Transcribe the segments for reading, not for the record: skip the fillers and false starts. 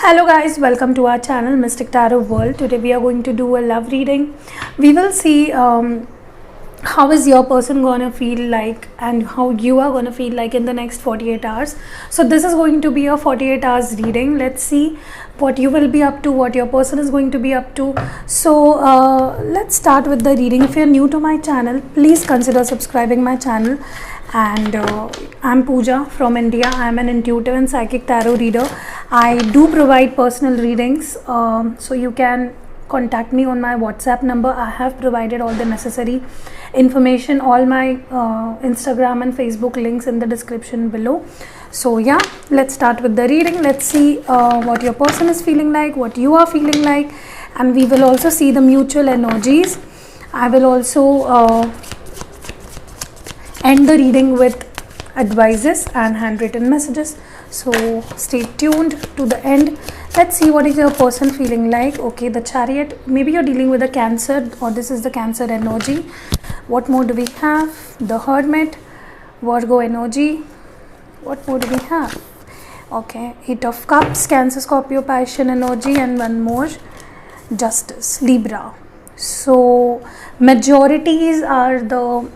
Hello guys, welcome to our channel Mystic Tarot World. Today we are going to do a love reading. We will see how is your person gonna feel like and how you are gonna feel like in the next 48 hours. So this is going to be a 48 hours reading. Let's see what you will be up to, what your person is going to be up to. So let's start with the reading. If you're new to my channel, please consider subscribing my channel. And I'm Pooja from India. I'm an intuitive and psychic tarot reader. I do provide personal readings, so you can contact me on my WhatsApp number. I have provided all the necessary information, all my Instagram and Facebook links in the description below. So yeah, let's start with the reading. Let's see what your person is feeling like, what you are feeling like, and we will also see the mutual energies. I will also end the reading with advices and handwritten messages, so stay tuned to the end. Let's see what is your person feeling like. Okay, the Chariot, maybe you're dealing with a Cancer, or this is the Cancer energy. What more do we have? The Hermit, Virgo energy. What more do we have? Okay, 8 of Cups, Cancer, Scorpio, Passion energy, and one more, Justice, Libra. So majorities are the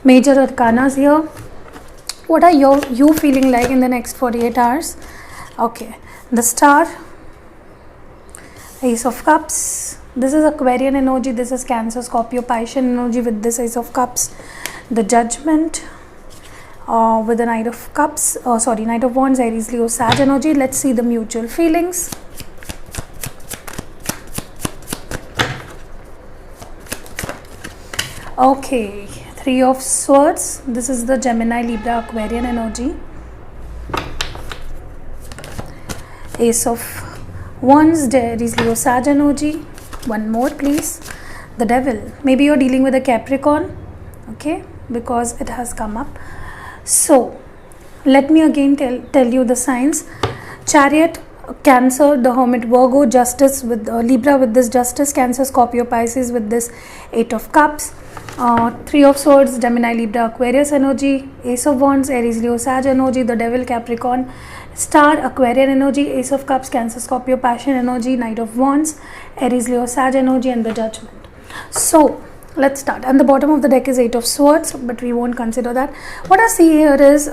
major arcanas here. What are you feeling like in the next 48 hours? Okay, the Star, Ace of Cups. This is Aquarian energy. This is Cancer, Scorpio, Piscean energy with this Ace of Cups. The Judgment with the Knight of Cups. Knight of Wands, Aries, Leo, Sag energy. Let's see the mutual feelings. Okay, 3 of Swords. This is the Gemini, Libra, Aquarian energy. Ace of Wands, Aries, Leo, Sag energy. One more please. The Devil. Maybe you're dealing with a Capricorn. Okay, because it has come up. So let me again tell you the signs. Chariot, Cancer, the Hermit, Virgo, Justice with Libra with this Justice, Cancer, Scorpio, Pisces with this 8 of Cups. 3 of Swords, Gemini, Libra, Aquarius energy. Ace of Wands, Aries, Leo, Sag energy. The Devil, Capricorn. Star, Aquarian energy. Ace of Cups, Cancer, Scorpio, Passion energy. Knight of Wands, Aries, Leo, Sag energy, and the Judgment. So let's start. And the bottom of the deck is 8 of Swords, but we won't consider that. What I see here is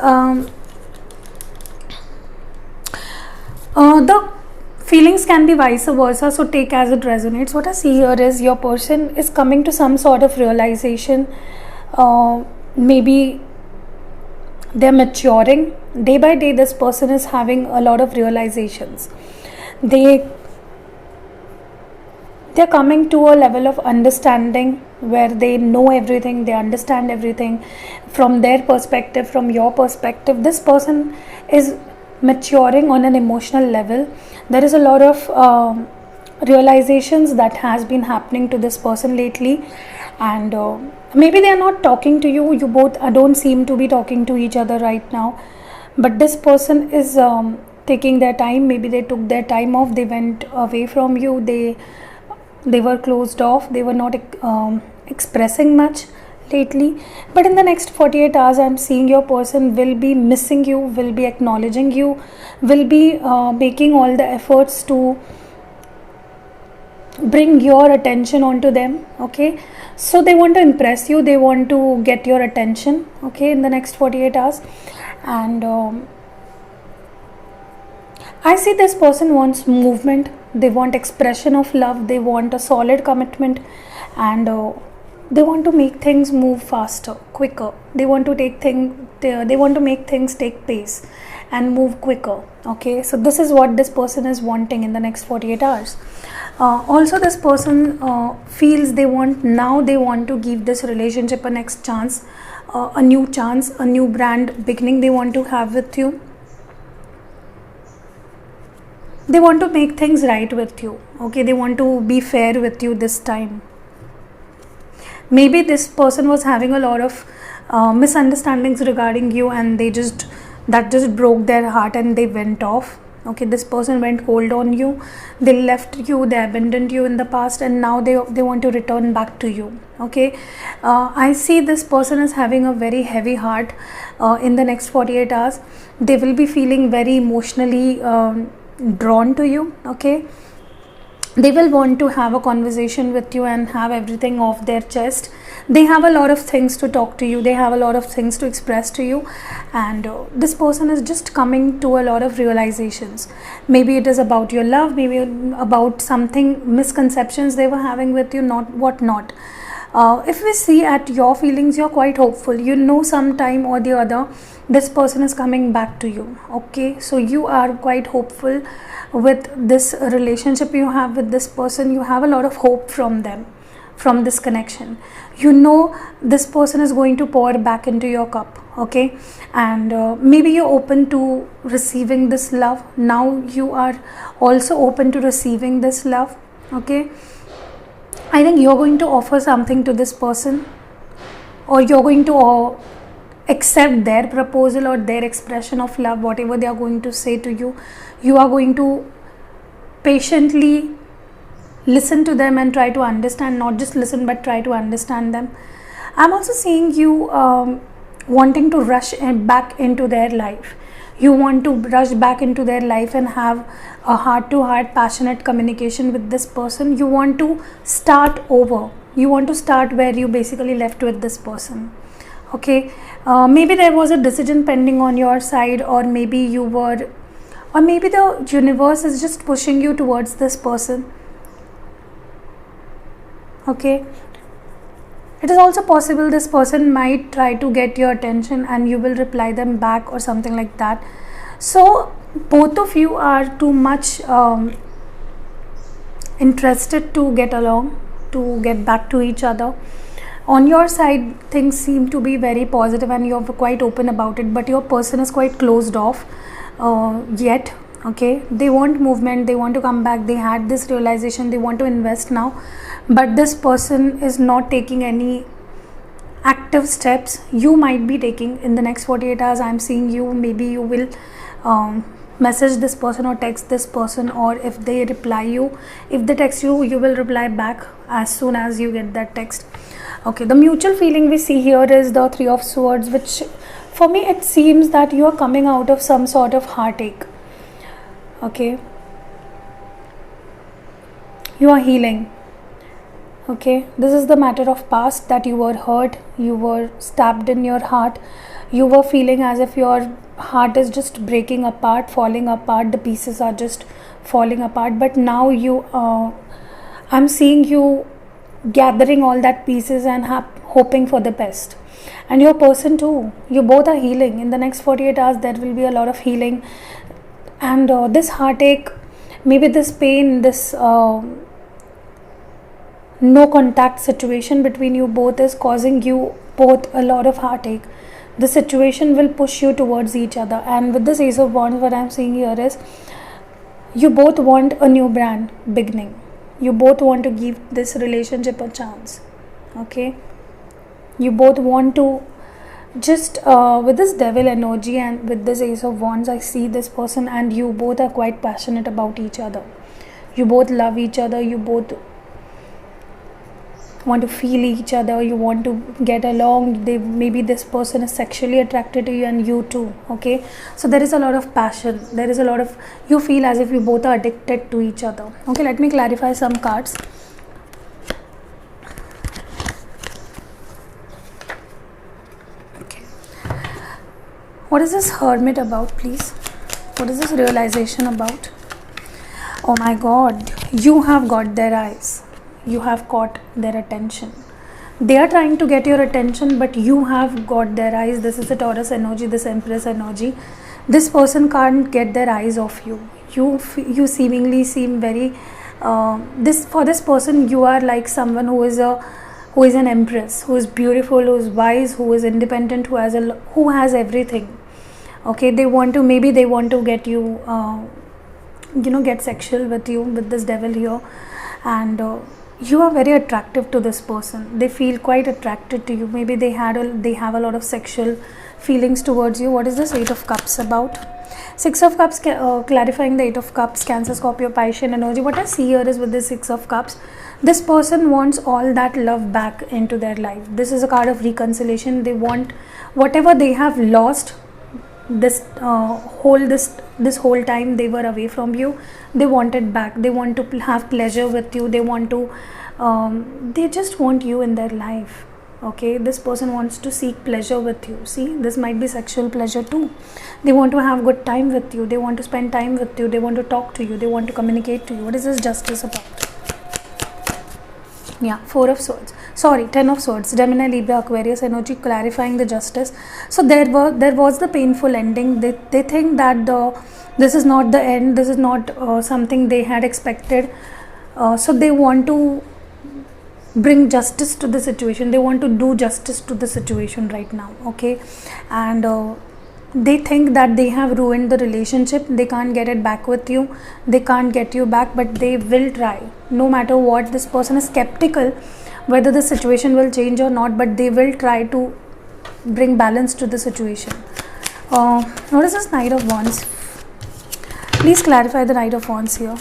the feelings can be vice versa, so take as it resonates. What I see here is your person is coming to some sort of realization. Maybe they're maturing day by day. This person is having a lot of realizations. They're coming to a level of understanding where they know everything, they understand everything from their perspective, from your perspective. This person is maturing on an emotional level. There is a lot of realizations that has been happening to this person lately, and maybe they are not talking to you. You both don't seem to be talking to each other right now, but this person is taking their time. Maybe they took their time off, they went away from you, they were closed off, they were not expressing much lately. But in the next 48 hours, I'm seeing your person will be missing you, will be acknowledging you, will be making all the efforts to bring your attention onto them. Okay, so they want to impress you, they want to get your attention, okay, in the next 48 hours. And I see this person wants movement, they want expression of love, they want a solid commitment, and they want to make things move faster, quicker. They want to make things take pace and move quicker. Okay, so this is what this person is wanting in the next 48 hours. Also, this person feels they want to give this relationship a next chance, a new brand beginning they want to have with you. They want to make things right with you. Okay, they want to be fair with you this time. Maybe this person was having a lot of misunderstandings regarding you, and that just broke their heart and they went off. Okay, this person went cold on you, they left you, they abandoned you in the past, and now they want to return back to you. Okay, I see this person is having a very heavy heart in the next 48 hours. They will be feeling very emotionally drawn to you. Okay, they will want to have a conversation with you and have everything off their chest. They have a lot of things to talk to you, they have a lot of things to express to you, and this person is just coming to a lot of realizations. Maybe it is about your love, maybe about something misconceptions they were having with you, not what not. If we see at your feelings, you're quite hopeful. You know, sometime or the other, this person is coming back to you. Okay, so you are quite hopeful with this relationship you have with this person. You have a lot of hope from them, from this connection. You know, this person is going to pour back into your cup. Okay, and maybe you're open to receiving this love. Now you are also open to receiving this love. Okay, I think you're going to offer something to this person, or you're going to accept their proposal or their expression of love, whatever they are going to say to you. You are going to patiently listen to them and try to understand, not just listen but try to understand them. I'm also seeing you wanting to rush back into their life. You want to rush back into their life and have a heart-to-heart passionate communication with this person. You want to start over. You want to start where you basically left with this person. Okay, maybe there was a decision pending on your side, or maybe you were, or maybe the universe is just pushing you towards this person. Okay, it is also possible this person might try to get your attention and you will reply them back or something like that. So both of you are too much interested to get along, to get back to each other. On your side, things seem to be very positive and you're quite open about it, but your person is quite closed off yet. Okay, they want movement, they want to come back, they had this realization, they want to invest now, but this person is not taking any active steps. You might be taking in the next 48 hours. I'm seeing you, maybe you will message this person or text this person, or if they reply you, if they text you, you will reply back as soon as you get that text. Okay, the mutual feeling we see here is the Three of Swords, which for me it seems that you are coming out of some sort of heartache. Okay, you are healing. Okay, this is the matter of past, that you were hurt, you were stabbed in your heart, you were feeling as if your heart is just breaking apart, falling apart, the pieces are just falling apart, but now you I'm seeing you gathering all that pieces and hoping for the best. And your person too, you both are healing. In the next 48 hours there will be a lot of healing, and this heartache, maybe this pain, this no contact situation between you both is causing you both a lot of heartache. The situation will push you towards each other, and with this Ace of Wands, what I'm seeing here is you both want a new brand beginning. You both want to give this relationship a chance. Okay, you both want to just with this Devil energy and with this Ace of Wands, I see this person and you both are quite passionate about each other. You both love each other, you both want to feel each other, you want to get along. Maybe this person is sexually attracted to you and you too. Okay, so there is a lot of passion, there is a lot of, you feel as if you both are addicted to each other. Okay, let me clarify some cards. Okay, what is this Hermit about, please? What is this realization about? Oh my God, you have got their eyes. You have caught their attention. They are trying to get your attention, but you have got their eyes. This is the Taurus energy, this Empress energy. This person can't get their eyes off you. You seemingly seem very for this person you are like someone who is an empress, who is beautiful, who is wise, who is independent, who has everything. Okay, they want to get you get sexual with you, with this Devil here, and you are very attractive to this person. They feel quite attracted to you. Maybe they have a lot of sexual feelings towards you. What is this Eight of Cups about? Six of Cups, clarifying the Eight of Cups, Cancer, Scorpio, Piscean energy. What I see here is with this Six of Cups, this person wants all that love back into their life. This is a card of reconciliation. They want whatever they have lost, this this whole time they were away from you, they want it back. They want to have pleasure with you. They want to they just want you in their life. Okay, this person wants to seek pleasure with you. See, this might be sexual pleasure too. They want to have good time with you. They want to spend time with you. They want to talk to you. They want to communicate to you. What is this Justice about? Yeah, 4 of Swords. Sorry, 10 of Swords. Gemini, Libra, Aquarius energy, clarifying the justice. So there was the painful ending. They think that this is not the end. This is not something they had expected. So they want to bring justice to the situation. They want to do justice to the situation right now. Okay, and they think that they have ruined the relationship. They can't get it back with you. They can't get you back, but they will try. No matter what, this person is skeptical whether the situation will change or not, but they will try to bring balance to the situation. What is this Knight of Wands? Please clarify the Knight of Wands here.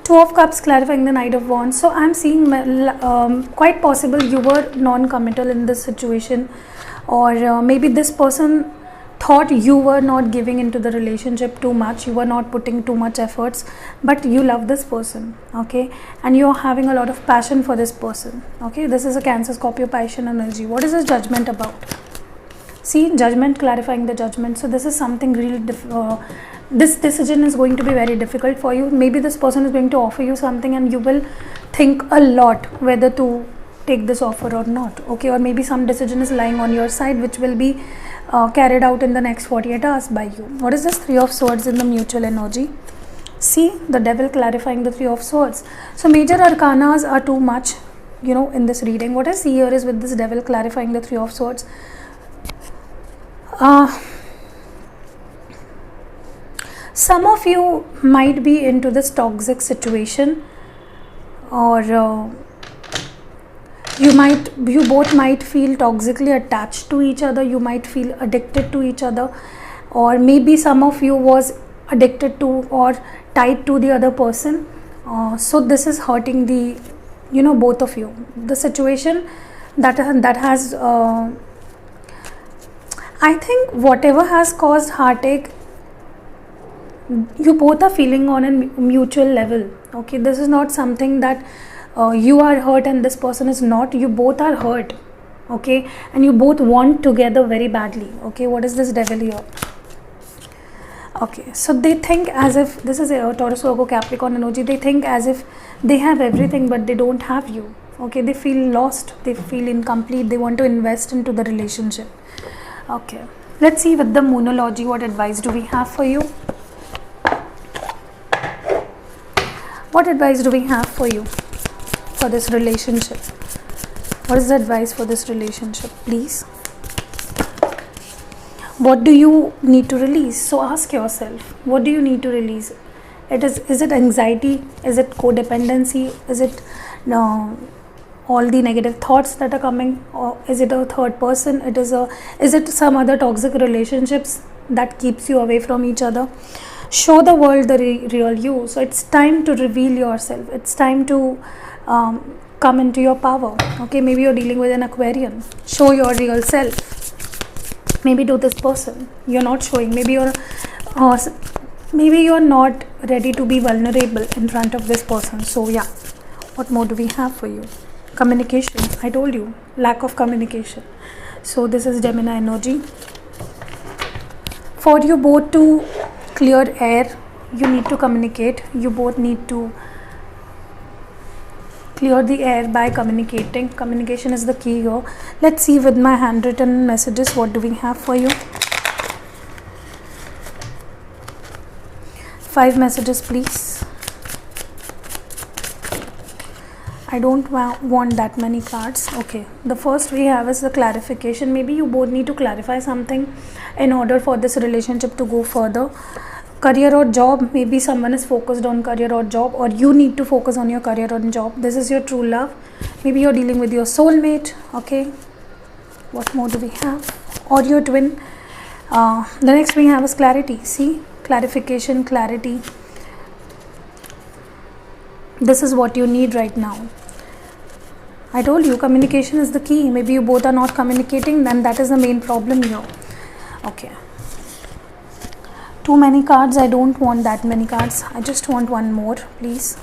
2 of Cups, clarifying the Knight of Wands. So I'm seeing quite possible you were non-committal in this situation, or maybe this person thought you were not giving into the relationship too much. You were not putting too much efforts, but you love this person. Okay, and you're having a lot of passion for this person. Okay, this is a Cancer, Scorpio, passion energy. What is this Judgment about? See, Judgment, clarifying the Judgment. So this is something really this decision is going to be very difficult for you. Maybe this person is going to offer you something and you will think a lot whether to take this offer or not. Okay, or maybe some decision is lying on your side which will be carried out in the next 48 hours by you. What is this 3 of Swords in the mutual energy? See, the Devil, clarifying the 3 of Swords. So major arcanas are too much, you know, in this reading. What I see here is with this Devil clarifying the 3 of Swords, some of you might be into this toxic situation, or you both might feel toxically attached to each other. You might feel addicted to each other, or maybe some of you was addicted to or tied to the other person. So this is hurting the, you know, both of you. The situation that has I think whatever has caused heartache, you both are feeling on a mutual level. Okay, this is not something that you are hurt and this person is not. You both are hurt. Okay, and you both want together very badly. Okay, what is this Devil here? Okay, so they think as if, this is a Taurus, Virgo, Capricorn energy. They think as if they have everything but they don't have you. Okay, they feel lost, they feel incomplete. They want to invest into the relationship. Okay, let's see with the Moonology, what advice do we have for you? What advice do we have for you for this relationship? What is the advice for this relationship, please? What do you need to release? So ask yourself, what do you need to release? Is it anxiety? Is it codependency? Is it all the negative thoughts that are coming? Or is it a third person? Is it some other toxic relationships that keeps you away from each other? Show the world the real you. So it's time to reveal yourself. It's time to come into your power. Okay, maybe you're dealing with an Aquarian. Show your real self. Maybe to this person you're not showing. Maybe you're not ready to be vulnerable in front of this person. So yeah, what more do we have for you? Communication. I told you, lack of communication. So this is Gemini energy. For you both to clear air, you need to communicate. You both need to clear the air by communicating. Communication is the key here. Let's see with my handwritten messages, what do we have for you? 5 messages, please. I don't want that many cards. Okay, the first we have is the clarification. Maybe you both need to clarify something in order for this relationship to go further. Career or job, maybe someone is focused on career or job, or you need to focus on your career or job. This is your true love. Maybe you're dealing with your soulmate. Okay, what more do we have? Or your twin. The next we have is clarity. See, clarification, clarity. This is what you need right now. I told you, communication is the key. Maybe you both are not communicating, then that is the main problem here. Okay, too many cards. I don't want that many cards. I just want one more, please.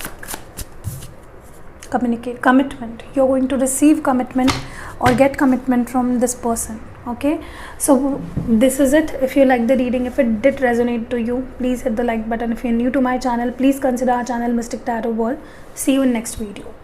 Communicate. Commitment. You're going to receive commitment or get commitment from this person. Okay, so this is it. If you like the reading, if it did resonate to you, please hit the like button. If you're new to my channel, please consider our channel Mystic Tarot World. See you in next video.